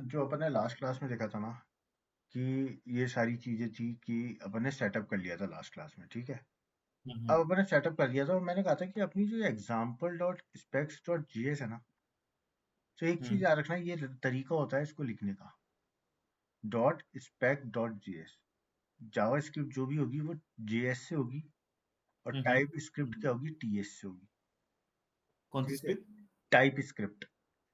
जो अपन ने last class में देखा था ना कि ये सारी चीजें थी कि अपन ने सेटअप कर लिया था लास्ट क्लास में, ठीक है। हम्म अब अपन ने सेटअप कर लिया था और मैंने कहा था कि अपनी जो example dot specs dot GS है ना, तो एक चीज हम्म याद रखना, ये तरीका होता है इसको लिखने का, डॉट स्पेक डॉट जीएस। जावा स्क्रिप्ट जो भी होगी वो जेएस से होगी और हम्म टाइप स्क्रिप्ट क्या होगी, टीएस से होगी। कौन सी ठीक है, स्क्रिप्ट? टाइप स्क्रिप्ट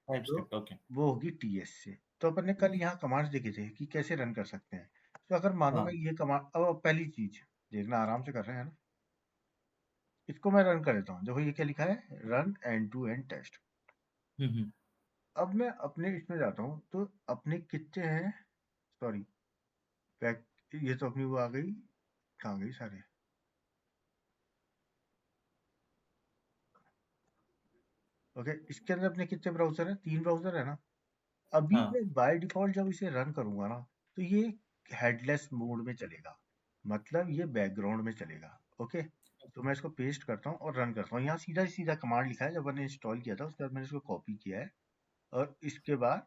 टाइप तो स्क्रिप्ट, ओके। वो होगी टीएस से। तो अपन ने कल यहाँ कमांड्स देखे थे कि कैसे रन कर सकते हैं। तो अगर मानो मैं हाँ। ये कमांड, अब पहली चीज देखना, आराम से कर रहे हैं ना, इसको मैं रन कर देता हूँ। देखो ये क्या लिखा है, run end to end test. Hmm अब मैं अपने इसमें जाता हूँ तो अपने कितने हैं, सॉरी, बैक, ये तो अपनी वो आ गई, कहाँ गई सारे। ओके, इसके अंदर अपने कितने ब्राउजर हैं, 3 ब्राउजर है ना। अभी हाँ। मैं बाय डिफॉल्ट जब इसे रन करूंगा ना, तो ये हेडलेस मोड में चलेगा, मतलब ये बैकग्राउंड में चलेगा। ओके, तो मैं इसको पेस्ट करता हूँ और रन करता हूँ। यहाँ सीधा सीधा कमांड लिखा है, जब मैंने इंस्टॉल किया था उसके बाद मैंने इसको कॉपी किया है और इसके बाद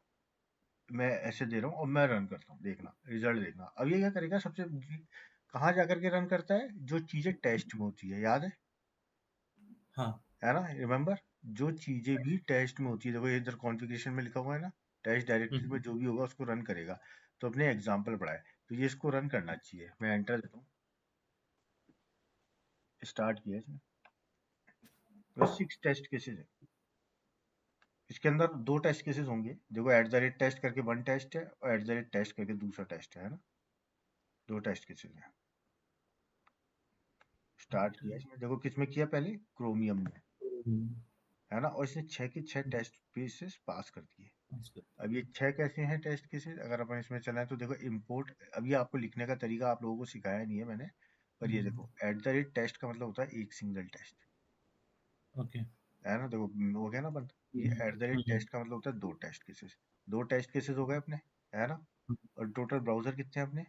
मैं ऐसे दे रहा हूँ और मैं रन करता हूँ, देखना रिजल्ट देखना। अब ये क्या करेगा, कहाँ जाकर के रन करता है, जो चीजें टेस्ट में होती है, याद हाँ। है ना, रिमेम्बर। जो चीजें भी टेस्ट में होती है, देखो ये इधर कॉन्फ़िगरेशन में लिखा हुआ है ना, टेस्ट डायरेक्टरी में हम्म जो भी होगा उसको रन करेगा। तो अपने एग्जाम्पल पढ़ा है, तो ये इसको रन करना चाहिए। मैं एंटर देता हूँ, स्टार्ट किया इसने, तो 6 टेस्ट केसेस है। इसके अंदर 2 टेस्ट केसेस होंगे, देखो एट द रेट टेस्ट करके 1 टेस्ट है और एट द रेट टेस्ट करके दूसरा टेस्ट है ना। 2 टेस्ट केसेस है। स्टार्ट किया इसमें, देखो किसमें किया, पहले क्रोमियम में, हम्म है ना, और इसने 6 के 6 टेस्ट केसेस पास कर दिए। अब ये 6 कैसे हैं टेस्ट केसेस, अगर अपन इसमें चलाएं तो देखो इम्पोर्ट, अभी आपको लिखने का तरीका आप लोगों को सिखाया नहीं है मैंने, पर ये देखो एट द रेट टेस्ट का मतलब होता है एक सिंगल टेस्ट, ओके। है ना। देखो हो गया ना बंद। ये एट द रेट टेस्ट का मतलब होता है 2 टेस्ट केसेस। 2 टेस्ट केसेस हो गए अपने, है ना। और टोटल ब्राउजर कितने हैं अपने,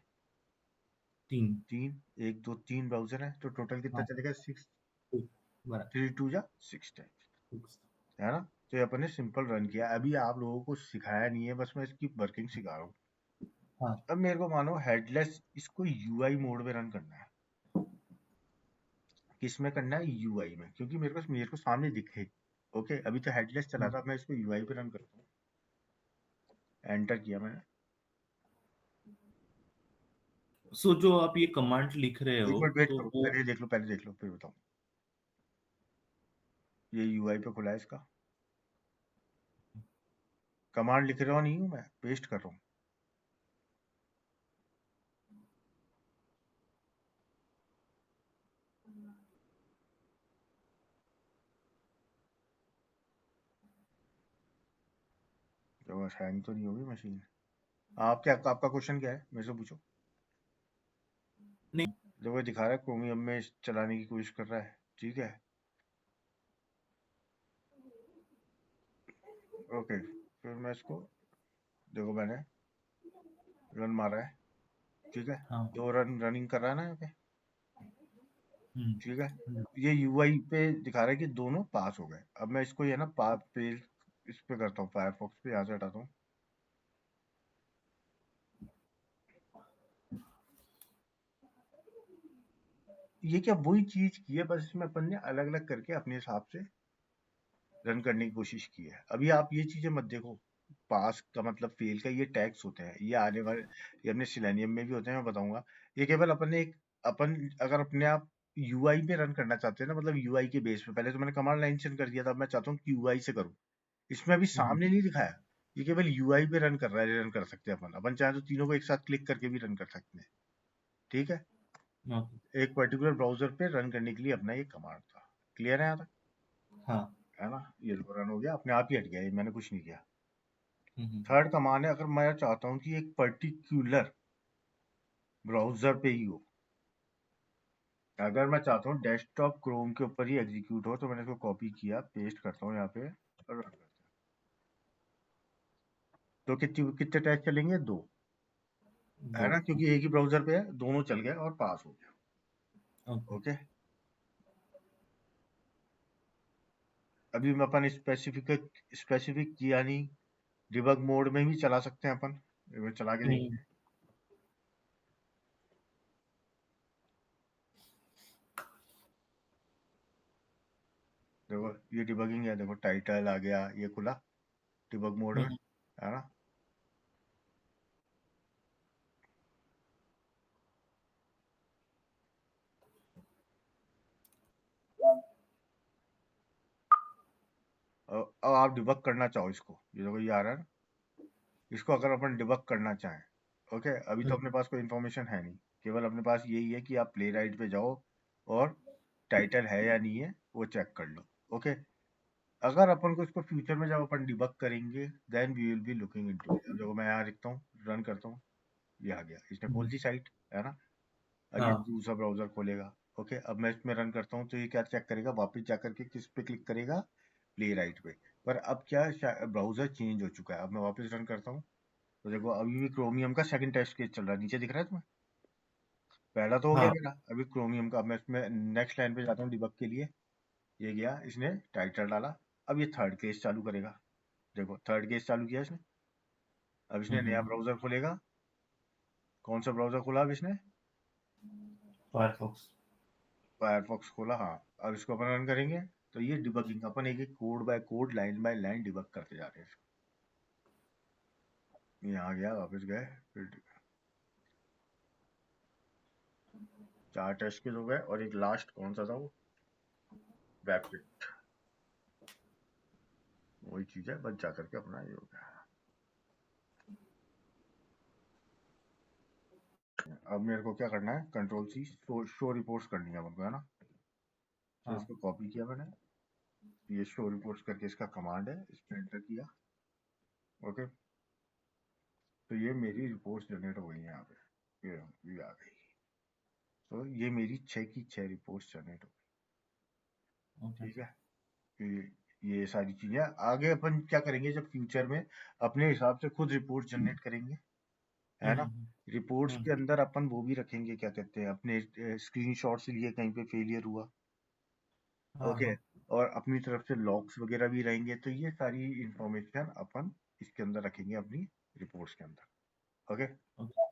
तीन। 3, 1 2 3 ब्राउजर हैं, तो टोटल कितना हाँ। चलेगा, 6, बराबर। 3 2 जा 6 टेस्ट, है ना। तो ये अपन ने सिंपल रन किया, अभी आप लोगों को सिखाया नहीं है, बस मैं इसकी वर्किंग सिखा रहा हूँ। हाँ। अब मेरे को मानो हेडलेस इसको यूआई मोड में रन करना है। किस में करना है, यूआई में, क्योंकि मेरे को सामने दिखे। ओके, अभी तो हेडलेस चला था, मैं इसको यूआई पे रन करता हूँ। एंटर किया मैंने। सो जो आप ये कमांड लिख रहे एक हो मिनट वेट तो करो, वो। पहले ये देख लो, पहले देख लो फिर बताऊँ। ये यूआई पे खुला है इसका, कमांड लिख रहा नहीं हूँ मैं, पेस्ट कर रहा हूँ। तो बस हैंग तो नहीं होगी मशीन। आप क्या, आपका क्वेश्चन क्या है, मेरे से पूछो। नहीं। देखो ये दिखा रहा है क्रोमियम में चलाने की कोशिश कर रहा है, ठीक है। ओके, फिर मैं इसको, देखो मैंने रन मारा है, ठीक है। हाँ। 2 रन रनिंग कर रहा है ना यहाँ पे, ठीक है। हम्म। ये यूआई पे दिखा रहा है कि दोनों पास हो गए। अब मैं इसको ये ना पेज इस पे करता हूँ, फायरफॉक्स पे यहाँ से हटाता हूँ। ये क्या वही चीज की है, बस इसमें अपन ने अलग अलग करके अपने हिसाब से रन करने की कोशिश की है। अभी आप ये चीजें मत देखो, पास का मतलब फेल का, ये टैग्स होते हैं, ये आने वाले, ये अपने सिलेनियम में भी होते हैं, मैं बताऊंगा। ये केवल अपन ने एक, अपन अगर अपने आप यूआई पे रन करना चाहते हैं ना, मतलब यूआई के बेस पे, पहले तो मैंने कमांड लाइन सेंड कर दिया था, अब मैं चाहता हूँ कि यूआई से करूँ। इसमें अभी हम्म सामने नहीं दिखाया, ये केवल यूआई पे रन कर रहा है, रन कर सकते हैं अपन। अपन चाहे तो तीनों को एक साथ क्लिक करके भी रन कर सकते हैं, ठीक है। ओके। एक पर्टिकुलर ब्राउजर पे रन करने के लिए अपना ये कमांड था। क्लियर है यहाँ तक, हाँ। है ना। ये तो रन हो गया, अपने आप ही हट गया, ये मैंने कुछ नहीं किया। हम्म थर्ड कमांड है, अगर मैं चाहता हूँ कि एक पर्टिकुलर ब्राउजर पे ही हो, अगर मैं चाहता हूँ डेस्कटॉप क्रोम के ऊपर ही एग्जीक्यूट हो, तो मैंने इसको कॉपी किया, पेस्ट करता हूँ यहाँ पे और रन करता हूँ। तो कितने टैग चलेंगे, 2, है दो। ना, क्योंकि एक ही ब्राउजर पे है, दोनों चल गए और पास हो गया। ओके। ओके, अभी मैं अपन स्पेसिफिक किया नहीं, डिबग मोड में भी चला सकते हैं अपन, एक बार चला के हम्म, देखते हैं। देखो ये डिबगिंग है, देखो टाइटल आ गया, ये खुला डिबग मोड में, हम्म, है ना। अब आप डिबग करना चाहो इसको, ये देखो ये आ रहा है ना, इसको अगर अपन डिबग करना चाहें, ओके, अभी तो हम्म, अपने पास कोई इन्फॉर्मेशन है नहीं, केवल अपने पास यही है कि आप प्ले राइट पे जाओ और टाइटल है या नहीं है वो चेक कर लो, ओके। अगर अपन को इसको फ्यूचर में जब अपन डिबग करेंगे, then we will be looking into it. अब देखो मैं यहाँ लिखता हूँ, रन करता हूँ, ये आ गया, इसने खोल हम्म, दी साइट, है ना। अब ये हाँ दूसरा ब्राउजर खोलेगा, ओके। अब मैं इसमें रन करता हूँ तो ये क्या चेक करेगा, वापस जाकर के किस पे क्लिक करेगा, प्ले राइट पे। पर अब क्या, ब्राउजर चेंज हो चुका है। अब मैं वापस रन करता हूँ तो देखो अभी भी क्रोमियम का सेकंड टेस्ट केस चल रहा है, नीचे दिख रहा है तुम्हें, पहला तो हो गया हाँ। मेरा, अभी क्रोमियम का। अब मैं इसमें नेक्स्ट लाइन पे जाता हूँ डिबग के लिए, ये गया, इसने टाइटल डाला। अब ये थर्ड केस चालू करेगा, देखो थर्ड केस चालू किया इसने। अब इसने नया हम्म, ब्राउजर खोलेगा, कौन सा ब्राउजर खोला अब इसने, फायरफॉक्स। फायरफॉक्स खोला, हाँ। अब इसको अपन रन करेंगे तो ये डिबगिंग, अपन एक एक code bye code, line by line debug करते जा रहे हैं इसको। ये आ गया, वापस गए, फिर 4 टेस्ट केस हो गए और एक लास्ट कौन सा था वो, रैपिड, वही चीज है, बच जा करके अपना ये हो गया। अब मेरे को क्या करना है, कंट्रोल सी, शो रिपोर्ट्स करनी है हमको, है ना। तो हाँ, इसको कॉपी किया मैंने, ये शो रिपोर्ट्स करके इसका कमांड है, इसमें एंटर किया, ओके। तो ये मेरी रिपोर्ट्स जनरेट हो गई हैं यहाँ पे, ये आ गई। तो ये मेरी 6 की 6 रिपोर्ट्स जनरेट हो ओके। गई, ठीक है। ये सारी चीजें आगे अपन क्या करेंगे, जब फ्यूचर में अपने हिसाब से खुद रिपोर्ट जनरेट करेंगे, है हम्म, ना। रिपोर्ट्स हम्म, के अंदर अपन वो भी रखेंगे, क्या कहते हैं, अपने स्क्रीनशॉट्स लिए कहीं पे फेलियर हुआ, हाँ, ओके। हाँ, और अपनी तरफ से लॉग्स वगैरह भी रहेंगे, तो ये सारी इंफॉर्मेशन अपन इसके अंदर रखेंगे अपनी रिपोर्ट्स के अंदर, ओके। ओके।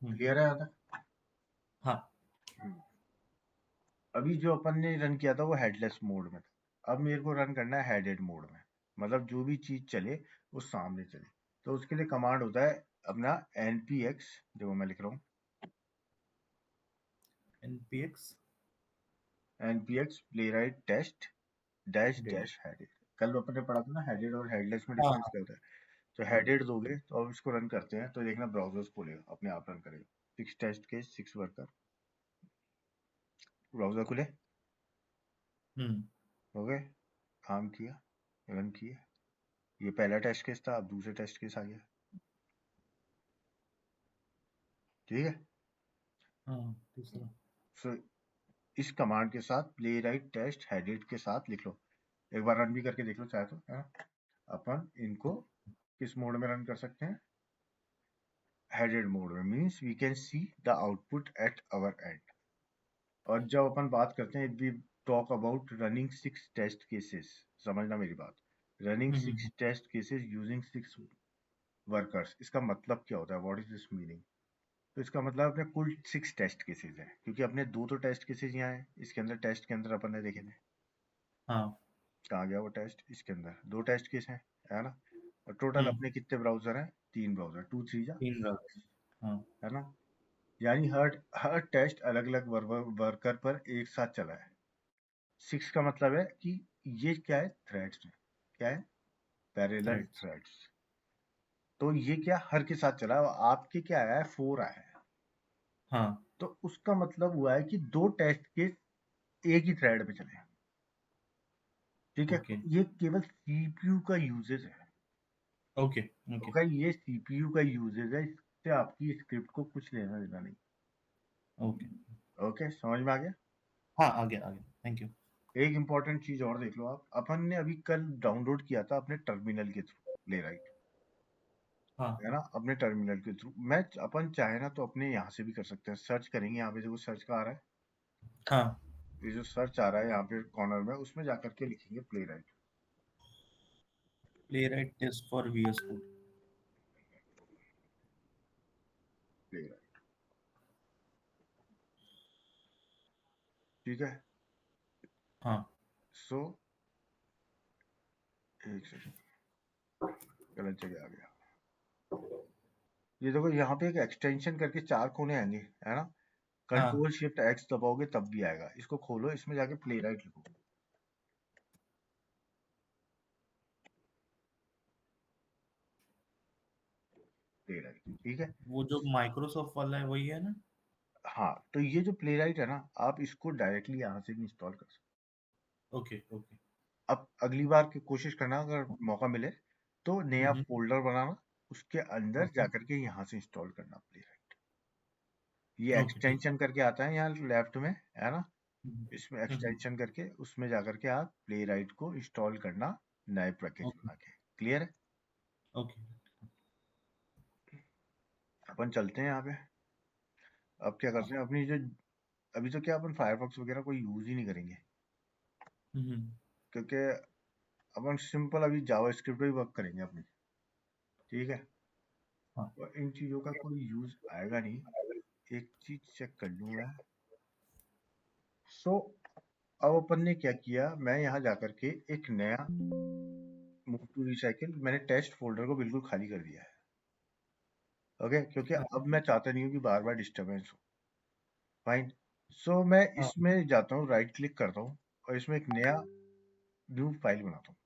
हम्म, क्लियर है आता। हाँ, अभी जो अपन ने रन किया था वो हेडलेस मोड में था, अब मेरे को रन करना है हेडेड मोड में, मतलब जो भी चीज चले वो सामने चले। तो उसके लिए कमांड होता है अपना npx, देखो मैं लिख रहा हूँ, NPX. npx playwright test dash date. Dash headed. कल अपन ने पढ़ा था ना हेडेड और हेडलेस में डिफरेंस हाँ, क्या होता है। तो हेडेड दोगे तो अब इसको रन करते हैं तो देखना ब्राउजर्स खोलेगा, अपने आप रन करेगा, 6 टेस्ट के 6 वर्कर, ब्राउजर खुले, हम्म, हो गए, काम किया, रन किया। ये पहला टेस्ट केस था, अब दूसरे टेस्ट केस आ गया, ठीक है। हाँ, तीसरा। सो इस कमांड के साथ प्ले राइट टेस्ट हेडेड के साथ लिख लो, एक बार रन भी करके देख लो चाहे तो, है ना। अपन इनको किस मोड में रन कर सकते हैं, हेडेड मोड में, means we can see the output at our end. और जब अपन बात करते हैं, we talk about running 6 test cases, समझना मेरी बात, running 6 hmm, test cases using 6 workers, इसका मतलब क्या होता है, व्हाट इज दिस मीनिंग। तो इसका मतलब अपने कुल 6 टेस्ट केसेस है, क्योंकि अपने दो तो टेस्ट केसेस यहाँ है, इसके अंदर टेस्ट के अंदर अपन ने देखे थे, हाँ, कहाँ गया वो टेस्ट, इसके अंदर दो टेस्ट केस हैं, है ना। और टोटल हम्म, अपने कितने ब्राउजर हैं, 3 ब्राउजर, 2 3 जा, 3 ब्राउज़र। हाँ, है ना। यानी हर हर टेस्ट अलग अलग वर्कर पर एक साथ चला है। 6 का मतलब है कि ये क्या है, थ्रेड्स है, क्या है, पैरेलल थ्रेड्स। थ्रेड्स। तो ये क्या हर के साथ चला है, और आपके क्या आया है, 4 आया है। हाँ, तो उसका मतलब हुआ है कि दो टेस्ट केस एक ही थ्रेड पे चले हैं, ठीक है। ओके, ये केवल सीपीयू का यूजेज है, ओके, ओके, ओके, ये सीपीयू का यूजेज है, इससे आपकी स्क्रिप्ट को कुछ लेना देना नहीं, ओके। ओके, समझ में आ गया। हाँ, आ गया, आ गया। Thank you. एक इंपॉर्टेंट चीज और देख लो आप, अपन ने अभी कल डाउनलोड किया था अपने टर्मिनल के थ्रू, प्ले राइट, हाँ, है ना, अपने टर्मिनल के थ्रू। मैं अपन चाहे ना तो अपने यहाँ से भी कर सकते हैं, सर्च करेंगे, यहाँ पे देखो सर्च का आ रहा है, हाँ, ये जो सर्च आ रहा है यहाँ पे कॉर्नर में, उसमें जाकर के लिखेंगे play right, playwright test for VS Code. Playwright, ठीक है। हाँ सो एक सेकंड, गलत जगह आ गया। ये देखो यहाँ पे एक एक्सटेंशन करके 4 कोने आएंगे, है ना। हाँ कंट्रोल शिफ्ट एक्स दबाओगे तब भी आएगा। इसको खोलो, इसमें जाके प्लेराइट लिखो। प्लेराइट, ठीक है। वो जो माइक्रोसॉफ्ट वाला है वही है ना? हाँ, तो ये जो प्लेराइट है ना, आप इसको डायरेक्टली यहाँ से भी इंस्टॉल कर सकते ओके ओके। हो। अब अगली बार की कोशिश करना, अगर मौका मिले तो नया फोल्डर बनाना, उसके अंदर ओके जाकर के यहाँ से इंस्टॉल करना प्लेराइट। ये ओके ठीक एक्सटेंशन करके आता है यहाँ लेफ्ट में, है ना। है। इसमें एक्सटेंशन करके उसमें जाकर के आप प्लेराइट को इंस्टॉल करना, नए पैकेज ओके बना के। क्लियर है। ओके। अपन चलते हैं यहाँ पे। अब क्या हाँ करते हैं, अपनी जो अभी तो क्या अपन फायरफॉक्स वगैरह कोई यूज ही नहीं करेंगे, क्योंकि अपन सिंपल अभी जावास्क्रिप्ट पे ही वर्क करेंगे अपनी, ठीक है। हाँ और इन चीजों का कोई यूज आएगा नहीं। एक चीज चेक कर लूं मैं। सो अब अपन ने क्या किया, मैं यहाँ जाकर के एक नया मूव टू रिसाइकिल, मैंने टेस्ट फोल्डर को बिल्कुल खाली कर दिया है। ओके, क्योंकि हाँ अब मैं चाहता नहीं हूँ कि बार बार डिस्टरबेंस हो। फाइन। सो मैं हाँ इसमें जाता हूँ, राइट क्लिक करता हूँ और इसमें एक नया न्यू फाइल बनाता हूँ।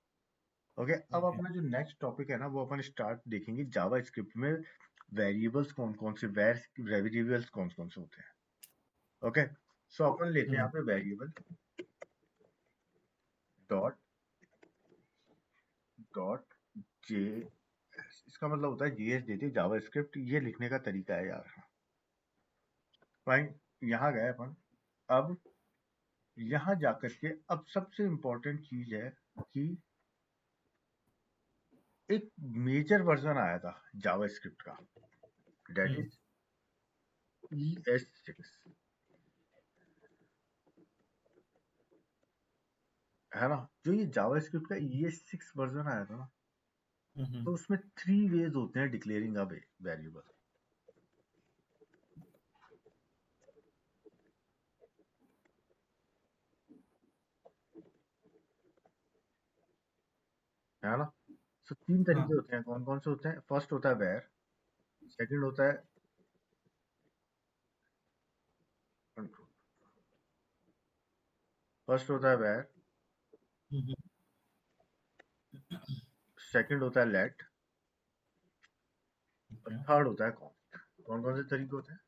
ओके, अब ओके अपना जो नेक्स्ट टॉपिक है ना, वो अपन स्टार्ट देखेंगे जावा स्क्रिप्ट में वेरिएबल्स कौन कौन से, वेरिएबल्स कौन कौन से होते हैं। ओके, सो अपन लेते हैं यहाँ पे वेरिएबल डॉट डॉट जे, इसका मतलब होता है जीएस देते जावा स्क्रिप्ट, ये लिखने का तरीका है यार। फाइन, यहाँ गए अपन। अब यहाँ जाकर के अब सबसे इम्पोर्टेंट चीज है कि एक मेजर वर्जन आया था जावा स्क्रिप्ट का, डेट इज ES6, है ना। जो ये जावा स्क्रिप्ट का ES6 वर्जन आया था ना, तो उसमें 3 वेज होते हैं डिक्लेयरिंग अ वेरिएबल। है ना। तो 3 हाँ तरीके होते हैं। कौन कौन से होते हैं? फर्स्ट होता है वेर, सेकंड होता है कंट्रोल, फर्स्ट होता है वेर, सेकंड होता है लेट, और ओके। थर्ड होता है कॉन्स्ट। कौन कौन से तरीके होते हैं?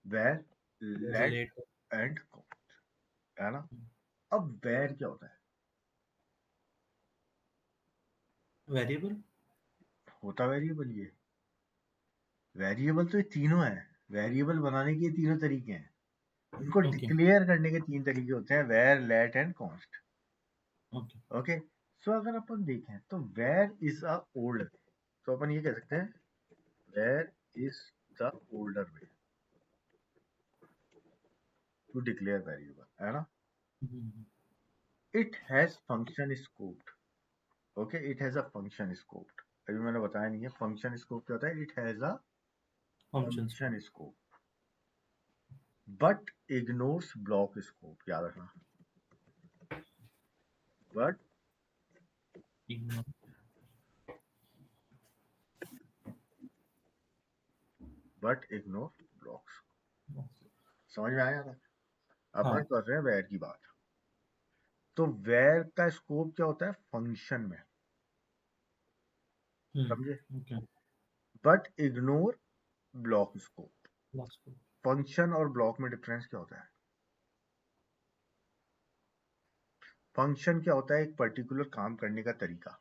Var, let let and const, है ना। अब वेर क्या होता है? वेरिएबल। होता वेरिएबल। ये वेरिएबल तो ये तीनों है। वेरिएबल बनाने के ये तीनों तरीके हैं। इनको ओके डिक्लेयर करने के 3 तरीके होते हैं, var, let and const. Okay okay, so अगर अपन देखें तो वेर इज अ ओल्ड, तो अपन ये कह सकते हैं var is the older way to declare variable, है ना। It has function scope. Okay, it has a function scope. अभी मैंने बताया नहीं है फंक्शन स्कोप क्या होता है। इट हैज अ फंक्शंस को। Function scope but ignores block scope, याद रखना। But ignore blocks. समझ में आया था। अपन हाँ कर रहे हैं वेर की बात। तो वेर का स्कोप क्या होता है? फंक्शन में, समझे। Okay. But ignore block scope. Function और ब्लॉक में डिफरेंस क्या होता है? फंक्शन क्या होता है? एक पर्टिकुलर काम करने का तरीका,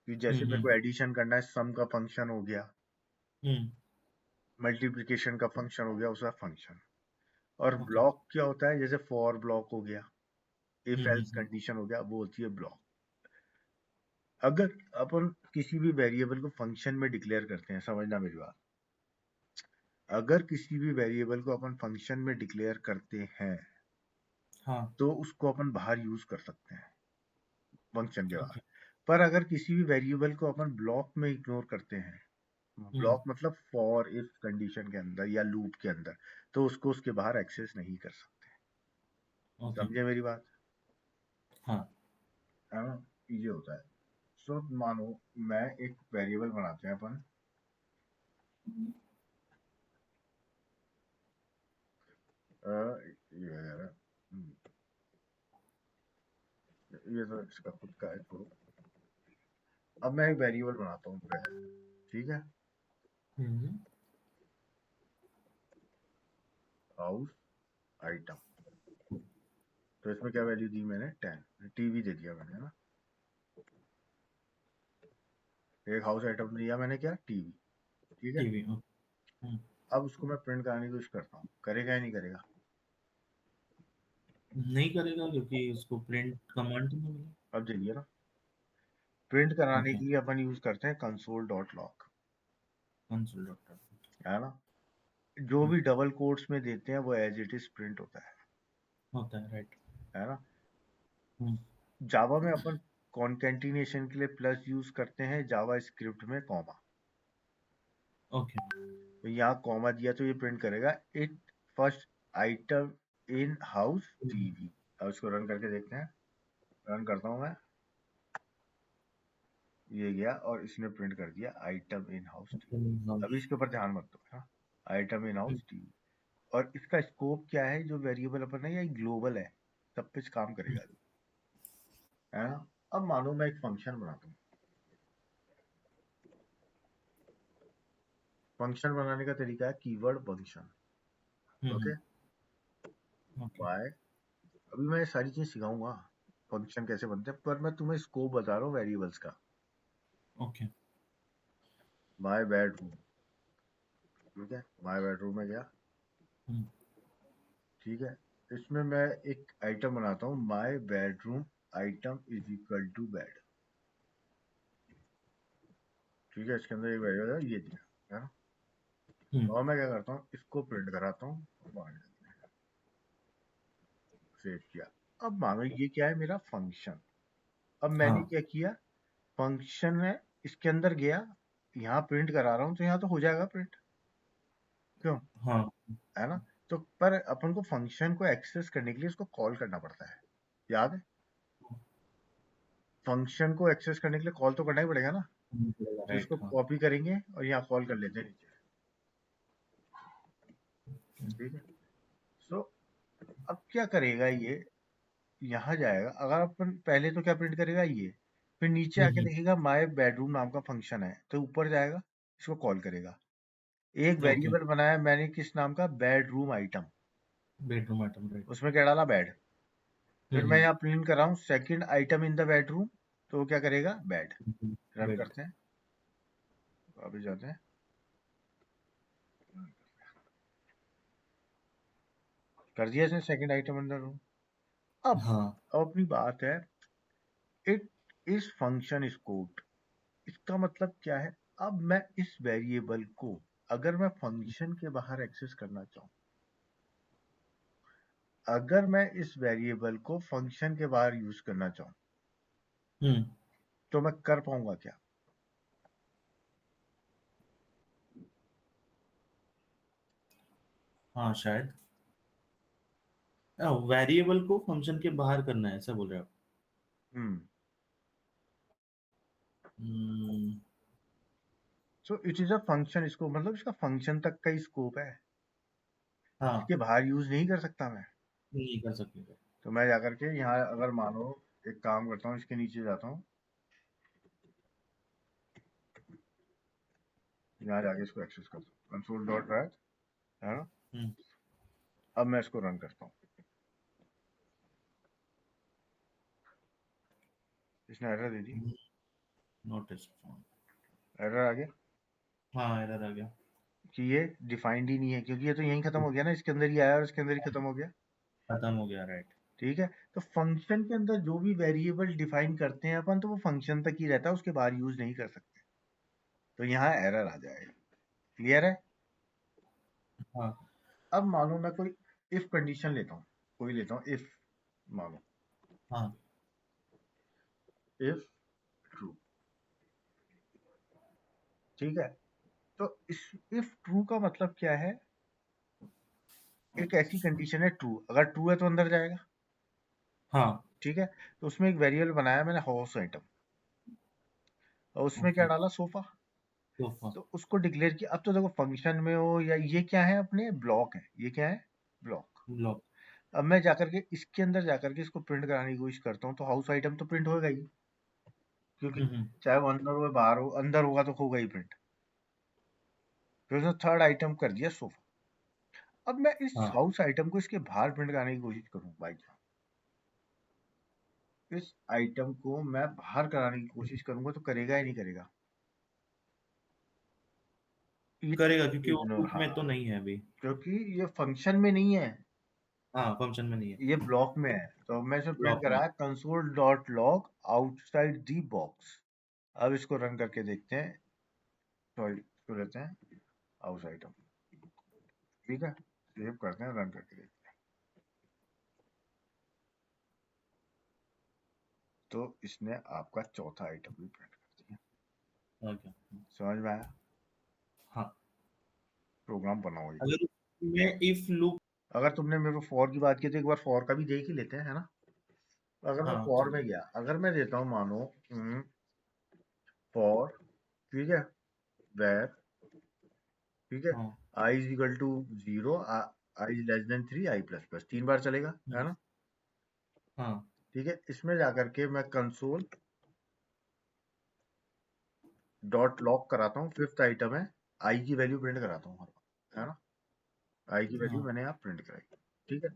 कि जैसे मेरे को एडिशन करना है, सम का फंक्शन हो गया, मल्टीप्लिकेशन का फंक्शन हो गया, उसका फंक्शन। और ओके। ब्लॉक क्या होता है? जैसे फॉर ब्लॉक हो गया, इफ एल्स कंडीशन हो गया, वो होती है ब्लॉक। अगर अपन किसी भी वेरिएबल को फंक्शन में डिक्लेयर करते हैं, समझना मेरी बात, अगर किसी भी वेरिएबल को अपन फंक्शन में डिक्लेयर करते हैं हाँ तो उसको अपन बाहर यूज कर सकते हैं फंक्शन के ओके। बाहर। पर अगर किसी भी वेरिएबल को अपन ब्लॉक में इग्नोर करते हैं, ब्लॉक मतलब फॉर इफ कंडीशन के अंदर या लूप के अंदर, तो उसको उसके बाहर एक्सेस नहीं कर सकते। ओके। समझे मेरी बात? हाँ। है ना? ये होता है। सो मानो मैं एक वेरिएबल बनाते हैं अपन, ये ये तो इसका खुद का है तो अब मैं एक वेरिएबल बनाता हूँ, ठीक है, हाउस आइटम। तो इसमें क्या वैल्यू दी मैंने? 10। टीवी दे दिया मैंने, है ना? एक हाउस आइटम दिया मैंने, क्या? टीवी। ठीक है। टीवी। अब उसको मैं प्रिंट कराने की कोशिश करता हूँ, करेगा या नहीं करेगा? नहीं करेगा क्योंकि उसको प्रिंट कमांड तो नहीं मिला। अब देखिए ना, प्रिंट कराने ओके। के लिए अपन यूज करते हैं console dot log, console dot. है ना? जो भी डबल कोट्स में देते हैं वो एज इट इज प्रिंट होता होता है, राइट। है ना? जावा में अपन कॉन्केटिनेशन के लिए प्लस यूज करते हैं, जावा स्क्रिप्ट में कॉमा। ओके। तो यहाँ कॉमा दिया तो ये प्रिंट करेगा it first item in house TV. अब इसको रन करके देखते हैं। रन करता हूँ मैं, ये गया और इसने प्रिंट कर दिया आइटम इन हाउस टीवी। अभी इसके ऊपर ध्यान मत दो, है ना? Item in house TV. और इसका स्कोप क्या है? जो वेरिएबल अपन है, ये ग्लोबल है, सब कुछ काम करेगा, है ना? अब मानो मैं एक फंक्शन बनाता हूँ। फंक्शन बनाने का तरीका है keyword function. Okay, okay. Bye. अभी मैं ये सारी चीज सिखाऊंगा फंक्शन कैसे बनते हैं, पर मैं तुम्हें स्कोप बता रहा हूँ वेरिएबल्स का। ओके। माय बेडरूम, ठीक है, माय बेडरूम में गया, ठीक है। इसमें मैं एक आइटम बनाता हूँ, my bedroom item is equal to bed, ठीक है। इसके अंदर एक वेरिएबल है, ये दिया, है ना? और मैं क्या करता हूँ, इसको प्रिंट कराता हूँ, सेव किया। अब मानो ये क्या है? मेरा फंक्शन। अब मैंने हाँ। क्या किया, फंक्शन है, इसके अंदर गया, यहाँ प्रिंट करा रहा हूँ, तो यहाँ तो हो जाएगा प्रिंट, क्यों? हाँ। है ना? तो पर अपन को फंक्शन को एक्सेस करने के लिए इसको कॉल करना पड़ता है, याद है? फंक्शन को एक्सेस करने के लिए कॉल तो करना ही पड़ेगा ना। तो राइट। इसको हाँ। कॉपी करेंगे और यहाँ कॉल कर लेते हैं नीचे, ठीक है। सो अब क्या करेगा ये, यहाँ जाएगा। अगर अपन पहले तो क्या प्रिंट करेगा ये, फिर नीचे आके लिखेगा माय बेडरूम नाम का फंक्शन है, तो ऊपर जाएगा, इसको कॉल करेगा। एक ओके। वेरिएबल बनाया मैंने, किस नाम का? Bedroom item. Bedroom item, right. उसमें क्या डाला? बेड। फिर मैं यहाँ प्रिंट कर रहा हूँ second item in the bedroom, तो वो क्या करेगा? बेड। Run bed. करते हैं, वापस जाते हैं, कर दिया इसने second item in the room. हाँ। अब अपनी बात है, इट इज फंक्शन स्कोप। इसका मतलब क्या है? अब मैं इस वेरिएबल को अगर मैं फंक्शन के बाहर एक्सेस करना चाहूँ, अगर मैं इस वेरिएबल को फंक्शन के बाहर यूज करना चाहूँ, तो मैं कर पाऊंगा क्या? हाँ, शायद वेरिएबल को फंक्शन के बाहर करना है, ऐसा बोल रहे हो आप? Hmm. Hmm, so it is a function. इसको मतलब इसका फंक्शन तक का ही स्कोप है, हाँ। इसके बाहर यूज नहीं कर सकता मैं। नहीं कर सकेंगे। तो मैं जाकर के यहाँ, अगर मानो एक काम करता हूँ, इसके नीचे जाता हूँ, यहाँ जाके इसको एक्सेस करता हूँ, कंसोल डॉट रैट, है ना? हम्म। अब मैं इसको रन करता हूँ, इसने एरर दे दी, नोटिस। एरर आ गया हाँ, एरर आ गया। कि ये डिफाइंड ही नहीं है, क्योंकि ये तो यहीं खत्म हो गया ना, इसके अंदर ही आया और इसके अंदर ही खत्म हो गया, खत्म हो गया, राइट। ठीक है। तो फंक्शन के अंदर जो भी वेरिएबल डिफाइन करते हैं अपन, तो वो फंक्शन तक ही रहता है, उसके बाहर यूज नहीं कर सकते। तो यहाँ एरर आ जाएगा, क्लियर है? हाँ। अब मानो मैं कोई इफ कंडीशन लेता हूँ, कोई लेता हूँ इफ, मानो हाँ। इफ ठीक है। तो इस इफ ट्रू का मतलब क्या है, एक ऐसी कंडीशन है ट्रू, अगर ट्रू है तो अंदर जाएगा। हाँ। ठीक है, तो उसमें एक वेरिएबल बनाया मैंने हाउस आइटम, और उसमें क्या ओके। डाला, सोफा। सोफा। तो उसको डिक्लेयर किया। अब तो देखो फंक्शन में हो या ये क्या है, अपने ब्लॉक है, ये क्या है, ब्लॉक। ब्लॉक। अब मैं जाकर के इसके अंदर जाकर के इसको प्रिंट कराने की कोशिश करता हूँ, तो हाउस आइटम तो प्रिंट होगा ही, क्योंकि हम्म। चाहे वो अंदर हो या बाहर हो, अंदर होगा तो होगा ही प्रिंट। फिर उसने थर्ड आइटम कर दिया सोफा। अब मैं इस हाँ। हाउस आइटम को इसके बाहर प्रिंट कराने की कोशिश करूँ भाई साहब, इस आइटम को मैं बाहर कराने की कोशिश करूंगा तो करेगा ही नहीं करेगा। ये करेगा क्योंकि वो इग्नोर, लूप हाँ, में तो नहीं है अभी। क्योंकि ये फंक्शन में नहीं है, हाँ, फंक्शन में नहीं है। ये ब्लॉक में है। तो मैं इसे प्रिंट ब्लॉक में। कराया console dot log outside the box. अब इसको रन करके देखते हैं। सॉरी, इसको लेते हैं हाउस आइटम। ठीक है, सेव करते हैं, रन करके देखते हैं। तो इसने आपका चौथा आइटम भी प्रिंट कर दिया। ओके। समझ में आया, हाँ। प्रोग्राम बनाओ ये। अगर मैं इफ लूप। अगर तुमने मेरे को फॉर की बात की तो एक बार फॉर का भी देख ही लेते हैं, है ना। अगर मैं हाँ, फॉर में चलिए। गया, अगर मैं देता हूँ मानो फॉर, ठीक है, वेर, ठीक है, हाँ। I is equal to 0, i is less than 3, i plus plus, 3 बार चलेगा, है ना। हाँ। ठीक है, इसमें जाकर के मैं कंसोल डॉट लॉग कराता हूँ, फिफ्थ आइटम है, आई की वैल्यू प्रिंट कराता हूँ हर बार, है ना। आई की वैल्यू हाँ। मैंने यहाँ प्रिंट कराई। ठीक है,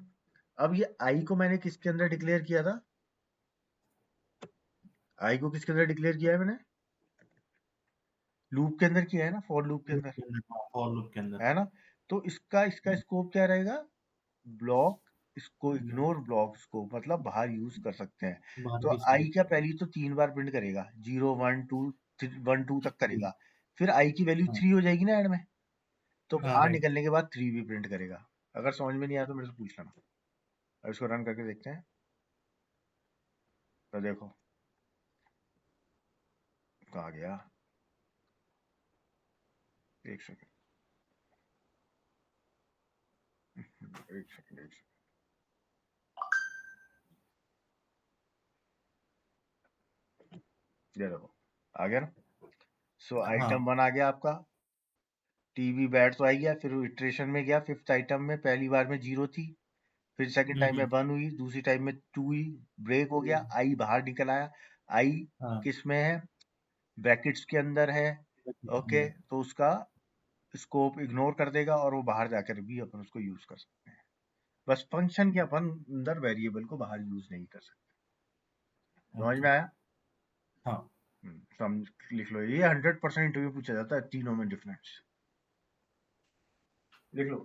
अब ये आई को मैंने किसके अंदर डिक्लेयर किया था, आई को किसके अंदर डिक्लेयर किया है मैंने, लूप के अंदर किया है ना, फॉर लूप के लूप अंदर, के अंदर, हाँ, फॉर लूप के अंदर। है ना। तो इसका इसका स्कोप क्या रहेगा, ब्लॉक, इसको इग्नोर ब्लॉक स्कोप, मतलब बाहर यूज कर सकते हैं। बाहर तो यूज आई करें। क्या, पहली तो 3 बार प्रिंट करेगा, 0 1 2, 1 2 तक करेगा। फिर आई की वैल्यू हाँ। 3 हो जाएगी ना एंड में, तो हाँ, बाहर राइट। निकलने के बाद 3 भी प्रिंट करेगा। अगर समझ में नहीं आया तो मेरे से पूछ लेना। अब इसको रन करके देखते हैं। तो देखो कहाँ गया, एक सेकंड, एक सेकंड, एक सेकंड, ये देखो आ गया ना। सो हाँ। आइटम 1 आ गया आपका, टीवी बैट तो आ गया। फिर इटरेशन में गया, फिफ्थ आइटम में पहली बार में 0 थी, फिर सेकंड टाइम में हम्म। 1 हुई, दूसरी टाइम में 2 हुई, ब्रेक हो गया, आई बाहर निकल आया। आई हाँ। किस में है, ब्रैकेट्स के अंदर है। ओके, अंदर। तो उसका स्कोप इग्नोर कर देगा और वो बाहर जाकर भी अपन उसको यूज कर सकते हैं। बस फंक्शन के अपन अंदर वेरिएबल को बाहर यूज नहीं कर सकते। समझ ओके। में आया। हाँ। समझ, लिख लो, ये 100% इंटरव्यू पूछा जाता है, तीनों में डिफरेंस लिख लो।